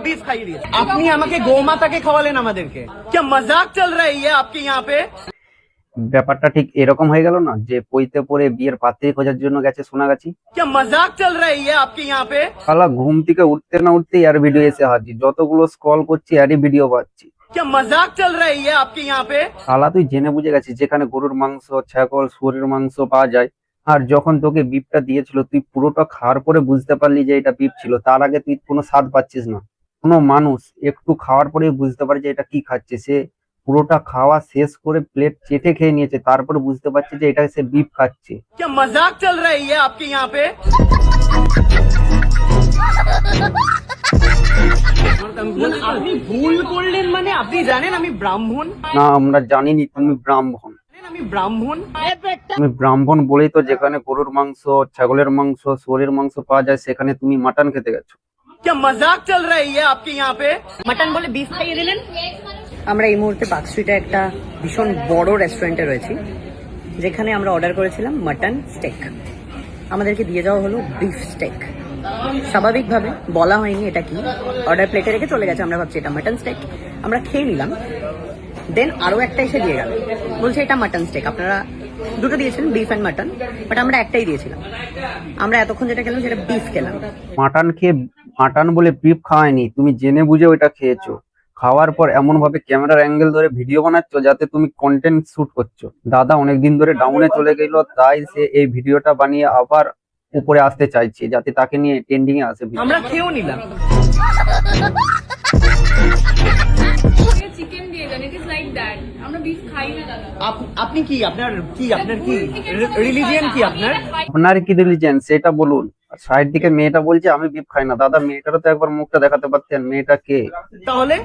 Beef खाइए दिए আপনি আমাকে গোমাতাকে খাওয়ালেন আমাদেরকে क्या मजाक चल रहा है ये आपके यहाँ पे ব্যাপারটা ঠিক এরকম হয়ে গেল না যে পইতে পরে বিয়ের পাত্রী খোঁজার জন্য গেছে সোনাগাছি। क्या मजाक चल रहा है ये आपके यहाँ पे শালা ঘুম থেকে উঠতে না উঠতেই আর ভিডিও এসে হাজির, যতগুলো স্ক্রল করছি আরই ভিডিও পাচ্ছি। क्या मजाक चल रहा है ये आपके यहाँ पे শালা তুই জেনে বুঝে গেছিস যেখানে গরুর মাংস, ছাগল, শুয়োরের মাংস পাওয়া যায়, আর যখন তোকে বিফটা দিয়েছিল তুই পুরোটা খাওয়ার পরে বুঝতে পারলি যে এটা বিফ ছিল, তার আগে তুই কোনো স্বাদ পাচ্ছিস না। কোনো মানুষ একটু খাওয়ার পরে বুঝতে পারে যে এটা কি খাচ্ছে, সে পুরোটা খাওয়া শেষ করে প্লেট চেটে খেয়ে নিয়েছে, তারপরে বুঝতে পারছে যে এটা সে বিফ খাচ্ছে। क्या मजाक चल रहा है ये आपके यहाँ पे আপনি ভুল করলেন মানে আপনি জানেন আমি ব্রাহ্মণ না, আমরা জানিনি তুমি ব্রাহ্মণ। আমি ব্রাহ্মণ তুমি ব্রাহ্মণ বলেই তো যেখানে গরুর মাংস, ছাগলের মাংস, শুয়োরের মাংস পাওয়া যায় সেখানে তুমি মাটন খেতে গেছো। क्या मजाक चल रहा है ये आपके यहाँ पे মাটন বলে বিফ খাইয়ে দিলেন। আমরা এই মুহূর্তে পার্ক স্ট্রিটে একটা ভীষণ বড় রেস্টুরেন্টে রয়েছি, যেখানে আমরা অর্ডার করেছিলাম মাটন স্টেক। আমাদেরকে দিয়ে যাওয়া হলো বিফ স্টেক। স্বাভাবিকভাবে বলা হয়নি এটা কি, অর্ডার প্লেটে রেখে চলে গেছে। আমরা ভাবছি এটা মাটন স্টেক, আমরা খেয়ে নিলাম। দেন আরো একটা এসে দিয়ে গেল, বলছে এটা মাটন স্টেক। আপনারা দুটো দিয়েছিলেন, বিফ অ্যান্ড মাটন, বাট আমরা একটাই দিয়েছিলাম। আমরা এতক্ষণ যেটা খেলাম সেটা বিফ খেলাম। মাটন খেয়ে মাটন বলে বিফ খাওয়ায়নি, তুমি জেনে বুঝে ওইটা খেয়েছো। খাওয়ার পর এমন ভাবে ক্যামেরার অ্যাঙ্গেল ধরে ভিডিও বানাচ্ছো যাতে তুমি কন্টেন্ট শুট করছো। দাদা অনেকদিন ধরে ডাউনে চলে গেল, তাই সে এই ভিডিওটা বানিয়ে আবার উপরে আসতে চাইছে যাতে তাকে নিয়ে ট্রেন্ডিং এ আসে। আমরা খেয়েও নিলাম চিকেন দিয়ে দেন, ইট ইজ লাইক দ্যাট। আমরা বিফ খাই না দাদা। আপনি কি আপনার কি রিলিজিয়ন কি আপনার আপনার কি রিলিজিয়ন সেটা বলুন। সাইড দিকে মেয়েটা বলছে আমি বিফ খাই না। দাদা মেয়েটারও তো একবার মুখটা দেখাতে পারতেন, মেয়েটা কে? তাহলে